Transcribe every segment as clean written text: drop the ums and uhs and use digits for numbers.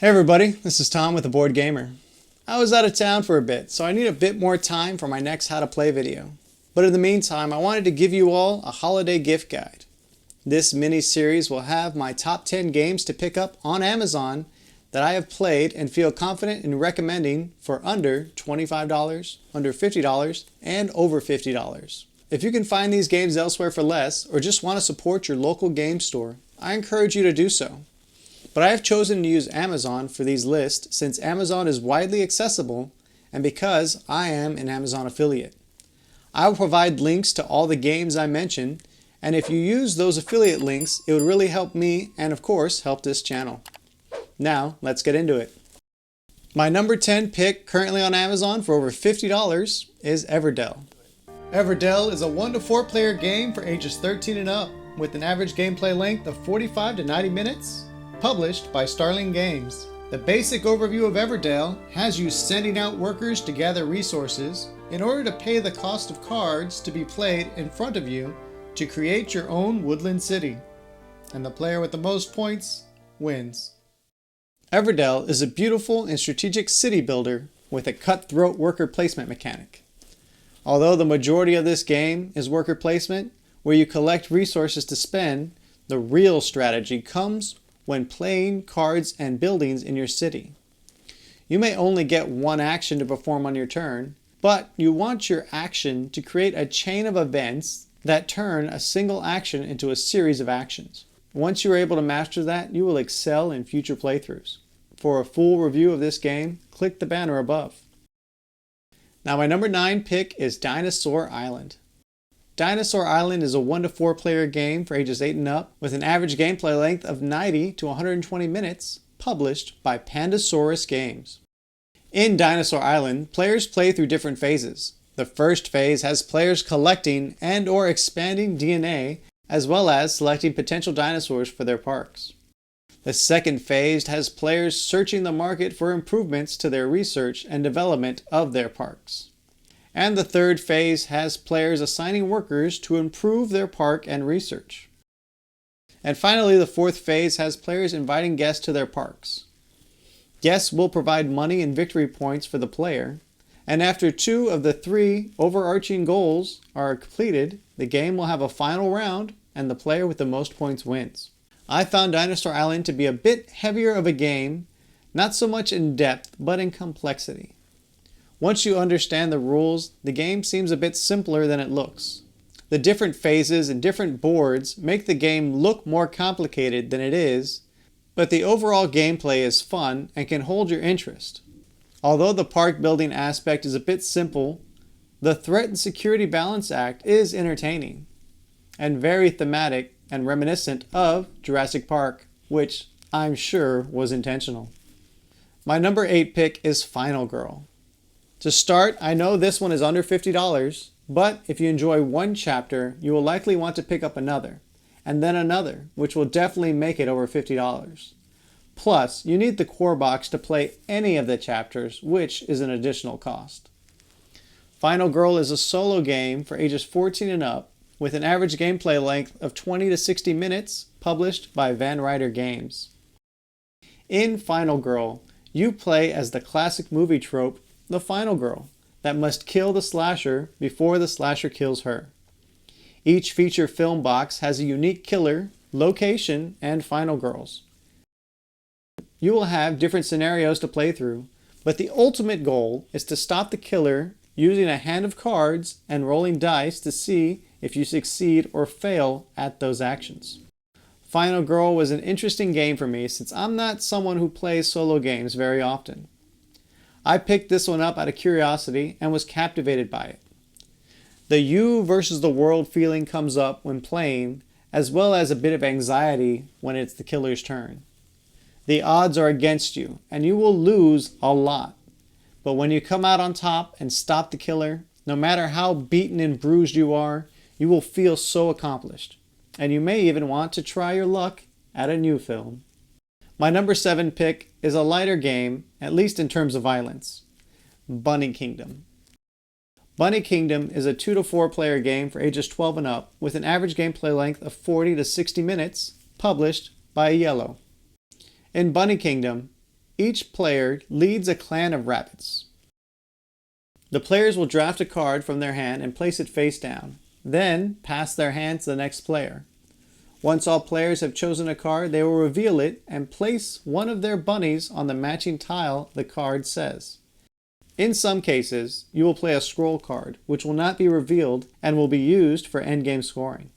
Hey everybody, this is Tom with The Board Gamer. I was out of town for a bit, so I need a bit more time for my next How to Play video. But in the meantime, I wanted to give you all a holiday gift guide. This mini-series will have my top 10 games to pick up on Amazon that I have played and feel confident in recommending for under $25, under $50, and over $50. If you can find these games elsewhere for less, or just want to support your local game store, I encourage you to do so. But I have chosen to use Amazon for these lists since Amazon is widely accessible and because I am an Amazon affiliate. I will provide links to all the games I mentioned, and if you use those affiliate links, it would really help me and of course help this channel. Now, let's get into it. My number 10 pick currently on Amazon for over $50 is Everdell. Everdell is a 1 to 4 player game for ages 13 and up with an average gameplay length of 45 to 90 minutes. Published by Starling Games. The basic overview of Everdell has you sending out workers to gather resources in order to pay the cost of cards to be played in front of you to create your own woodland city. And the player with the most points wins. Everdell is a beautiful and strategic city builder with a cutthroat worker placement mechanic. Although the majority of this game is worker placement, where you collect resources to spend, the real strategy comes when playing cards and buildings in your city. You may only get one action to perform on your turn, but you want your action to create a chain of events that turn a single action into a series of actions. Once you are able to master that, you will excel in future playthroughs. For a full review of this game, click the banner above. Now my number 9 pick is Dinosaur Island. Dinosaur Island is a 1 to 4 player game for ages 8 and up with an average gameplay length of 90 to 120 minutes, published by Pandasaurus Games. In Dinosaur Island, players play through different phases. The first phase has players collecting and or expanding DNA, as well as selecting potential dinosaurs for their parks. The second phase has players searching the market for improvements to their research and development of their parks. And the third phase has players assigning workers to improve their park and research. And finally, the fourth phase has players inviting guests to their parks. Guests will provide money and victory points for the player, and after 2 of the 3 overarching goals are completed, the game will have a final round and the player with the most points wins. I found Dinosaur Island to be a bit heavier of a game, not so much in depth, but in complexity. Once you understand the rules, the game seems a bit simpler than it looks. The different phases and different boards make the game look more complicated than it is, but the overall gameplay is fun and can hold your interest. Although the park building aspect is a bit simple, the threat and security balance act is entertaining and very thematic and reminiscent of Jurassic Park, which I'm sure was intentional. My number 8 pick is Final Girl. To start, I know this one is under $50, but if you enjoy one chapter, you will likely want to pick up another, and then another, which will definitely make it over $50. Plus, you need the core box to play any of the chapters, which is an additional cost. Final Girl is a solo game for ages 14 and up, with an average gameplay length of 20 to 60 minutes, published by Van Ryder Games. In Final Girl, you play as the classic movie trope, the final girl, that must kill the slasher before the slasher kills her. Each feature film box has a unique killer, location, and final girls. You will have different scenarios to play through, but the ultimate goal is to stop the killer using a hand of cards and rolling dice to see if you succeed or fail at those actions. Final Girl was an interesting game for me since I'm not someone who plays solo games very often. I picked this one up out of curiosity and was captivated by it. The you versus the world feeling comes up when playing, as well as a bit of anxiety when it's the killer's turn. The odds are against you, and you will lose a lot. But when you come out on top and stop the killer, no matter how beaten and bruised you are, you will feel so accomplished. And you may even want to try your luck at a new film. My number 7 pick is a lighter game, at least in terms of violence. Bunny Kingdom. Bunny Kingdom is a 2 to 4 player game for ages 12 and up with an average gameplay length of 40 to 60 minutes, published by Yellow. In Bunny Kingdom, each player leads a clan of rabbits. The players will draft a card from their hand and place it face down, then pass their hand to the next player. Once all players have chosen a card, they will reveal it and place one of their bunnies on the matching tile the card says. In some cases, you will play a scroll card, which will not be revealed and will be used for endgame scoring.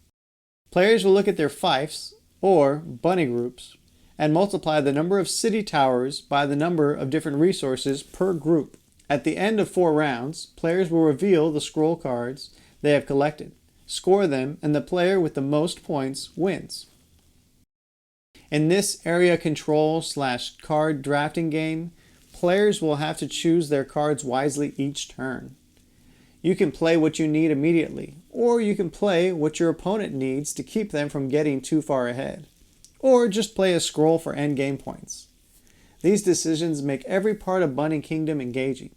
Players will look at their fiefs, or bunny groups, and multiply the number of city towers by the number of different resources per group. At the end of 4 rounds, players will reveal the scroll cards they have collected, score them, and the player with the most points wins. In this area control / card drafting game, players will have to choose their cards wisely each turn. You can play what you need immediately, or you can play what your opponent needs to keep them from getting too far ahead, or just play a scroll for endgame points. These decisions make every part of Bunny Kingdom engaging.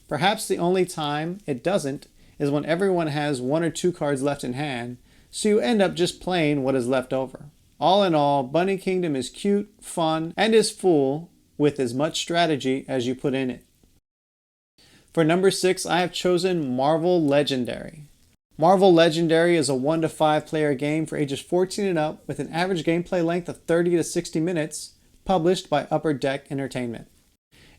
Perhaps the only time it doesn't is when everyone has 1 or 2 cards left in hand, so you end up just playing what is left over. All in all, Bunny Kingdom is cute, fun, and is full with as much strategy as you put in it. For number 6, I have chosen Marvel Legendary. Marvel Legendary is a 1 to 5 player game for ages 14 and up with an average gameplay length of 30 to 60 minutes, published by Upper Deck Entertainment.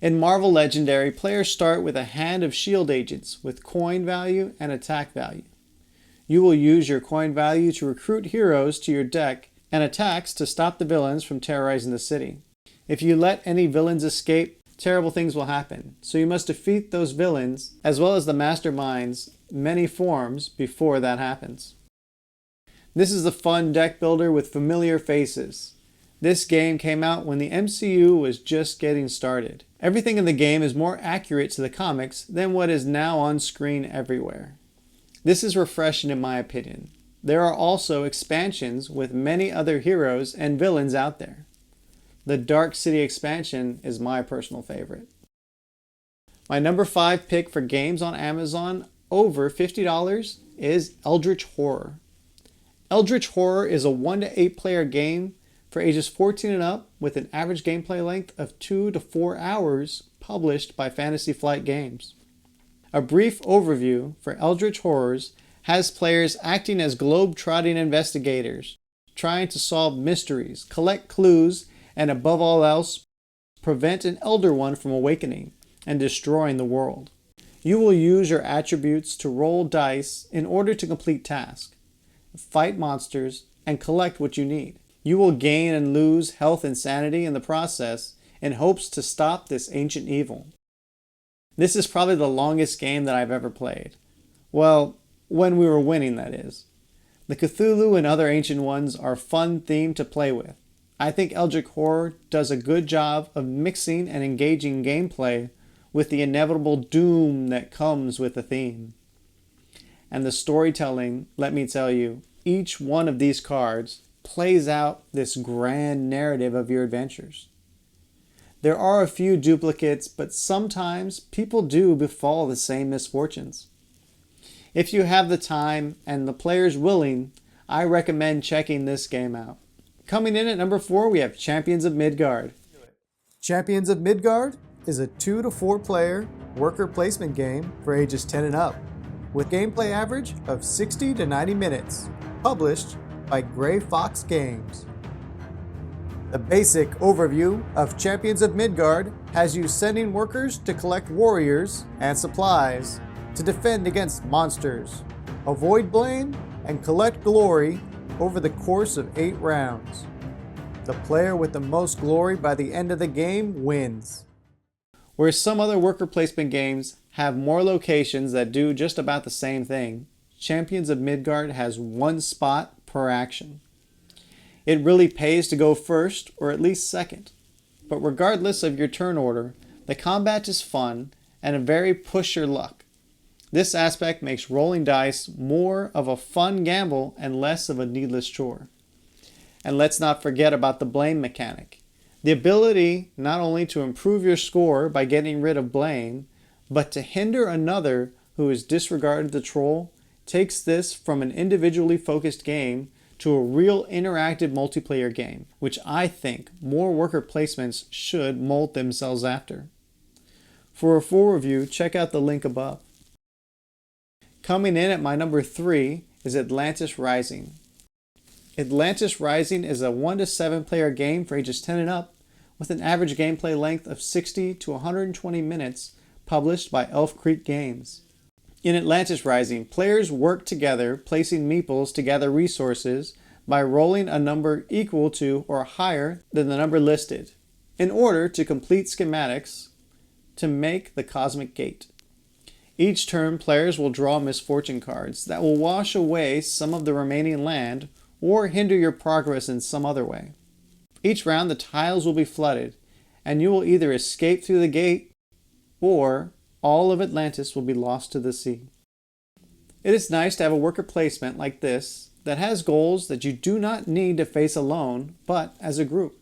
In Marvel Legendary, players start with a hand of shield agents with coin value and attack value. You will use your coin value to recruit heroes to your deck and attacks to stop the villains from terrorizing the city. If you let any villains escape, terrible things will happen, so you must defeat those villains as well as the masterminds' many forms before that happens. This is a fun deck builder with familiar faces. This game came out when the MCU was just getting started. Everything in the game is more accurate to the comics than what is now on screen everywhere. This is refreshing in my opinion. There are also expansions with many other heroes and villains out there. The Dark City expansion is my personal favorite. My number 5 pick for games on Amazon over $50 is Eldrich Horror. Eldrich Horror is a 1 to 8 player game for ages 14 and up with an average gameplay length of 2 to 4 hours, published by Fantasy Flight Games. A brief overview for Eldritch Horrors has players acting as globe-trotting investigators, trying to solve mysteries, collect clues, and above all else, prevent an Elder One from awakening and destroying the world. You will use your attributes to roll dice in order to complete tasks, fight monsters, and collect what you need. You will gain and lose health and sanity in the process in hopes to stop this ancient evil. This is probably the longest game that I've ever played. Well, when we were winning, that is. The Cthulhu and other ancient ones are fun theme to play with. I think Eldritch Horror does a good job of mixing and engaging gameplay with the inevitable doom that comes with the theme. And the storytelling, let me tell you, each one of these cards plays out this grand narrative of your adventures. There are a few duplicates, but sometimes people do befall the same misfortunes. If you have the time and the players willing, I recommend checking this game out. Coming in at number 4, we have Champions of Midgard. Champions of Midgard is a 2 to 4 player worker placement game for ages 10 and up, with gameplay average of 60 to 90 minutes, published by Gray Fox Games. The basic overview of Champions of Midgard has you sending workers to collect warriors and supplies to defend against monsters, avoid blame, and collect glory over the course of 8 rounds. The player with the most glory by the end of the game wins. Whereas some other worker placement games have more locations that do just about the same thing, Champions of Midgard has 1 spot per action. It really pays to go first or at least second. But regardless of your turn order, the combat is fun and a very push your luck. This aspect makes rolling dice more of a fun gamble and less of a needless chore. And let's not forget about the blame mechanic. The ability not only to improve your score by getting rid of blame, but to hinder another who has disregarded the troll takes this from an individually focused game to a real interactive multiplayer game, which I think more worker placements should mold themselves after. For a full review, check out the link above. Coming in at my number 3 is Atlantis Rising. Atlantis Rising is a 1 to 7 player game for ages 10 and up, with an average gameplay length of 60 to 120 minutes, published by Elf Creek Games. In Atlantis Rising, players work together, placing meeples to gather resources by rolling a number equal to or higher than the number listed, in order to complete schematics to make the cosmic gate. Each turn, players will draw misfortune cards that will wash away some of the remaining land or hinder your progress in some other way. Each round, the tiles will be flooded, and you will either escape through the gate or all of Atlantis will be lost to the sea. It is nice to have a worker placement like this that has goals that you do not need to face alone, but as a group.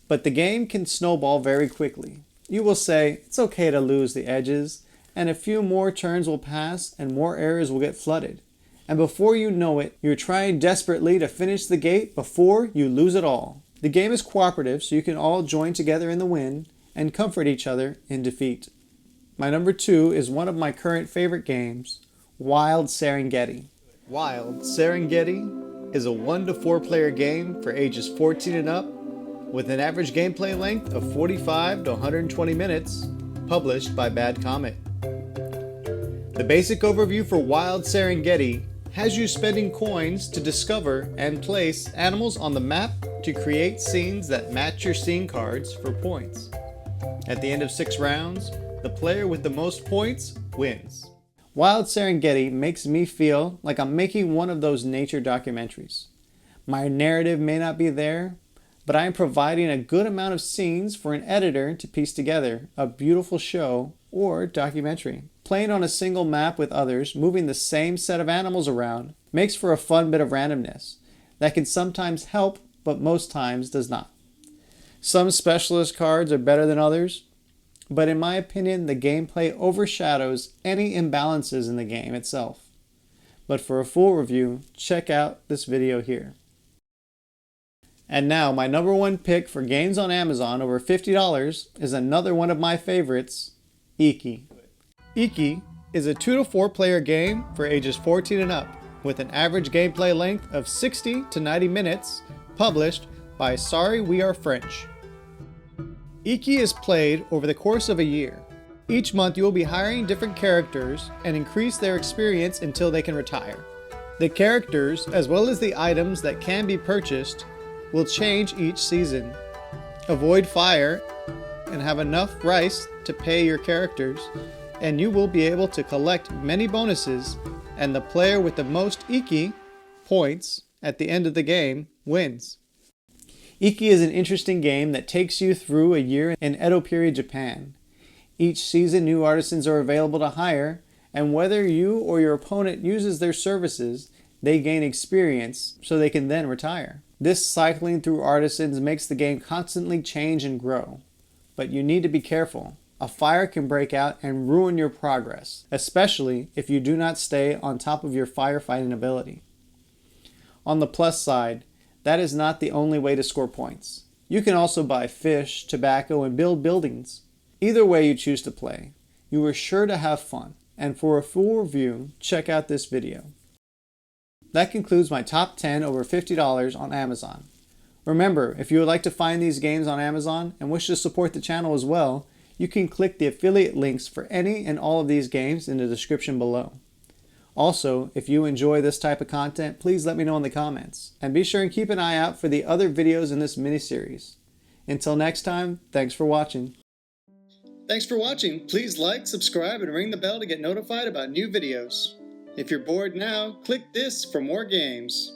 But the game can snowball very quickly. You will say, it's okay to lose the edges, and a few more turns will pass and more areas will get flooded. And before you know it, you're trying desperately to finish the gate before you lose it all. The game is cooperative, so you can all join together in the win and comfort each other in defeat. My number 2 is one of my current favorite games, Wild Serengetti. Wild Serengetti is a 1 to 4 player game for ages 14 and up, with an average gameplay length of 45 to 120 minutes, published by Bad Comet. The basic overview for Wild Serengetti has you spending coins to discover and place animals on the map to create scenes that match your scene cards for points. At the end of 6 rounds, the player with the most points wins. Wild Serengetti makes me feel like I'm making one of those nature documentaries. My narrative may not be there, but I am providing a good amount of scenes for an editor to piece together a beautiful show or documentary. Playing on a single map with others, moving the same set of animals around, makes for a fun bit of randomness that can sometimes help, but most times does not. Some specialist cards are better than others, but in my opinion, the gameplay overshadows any imbalances in the game itself. But for a full review, check out this video here. And now, my number 1 pick for games on Amazon over $50 is another one of my favorites, Iki. Iki is a 2 to 4 player game for ages 14 and up, with an average gameplay length of 60 to 90 minutes, published by Sorry We Are French. Iki is played over the course of a year. Each month you will be hiring different characters and increase their experience until they can retire. The characters, as well as the items that can be purchased, will change each season. Avoid fire and have enough rice to pay your characters, and you will be able to collect many bonuses, and the player with the most Iki points at the end of the game wins. Iki is an interesting game that takes you through a year in Edo period Japan. Each season new artisans are available to hire, and whether you or your opponent uses their services, they gain experience so they can then retire. This cycling through artisans makes the game constantly change and grow. But you need to be careful. A fire can break out and ruin your progress, especially if you do not stay on top of your firefighting ability. On the plus side, that is not the only way to score points. You can also buy fish, tobacco, and build buildings. Either way you choose to play, you are sure to have fun. And for a full review, check out this video. That concludes my top 10 over $50 on Amazon. Remember, if you would like to find these games on Amazon and wish to support the channel as well, you can click the affiliate links for any and all of these games in the description below. Also, if you enjoy this type of content, please let me know in the comments. And be sure and keep an eye out for the other videos in this mini-series. Until next time, thanks for watching. Thanks for watching. Please like, subscribe, and ring the bell to get notified about new videos. If you're bored now, click this for more games.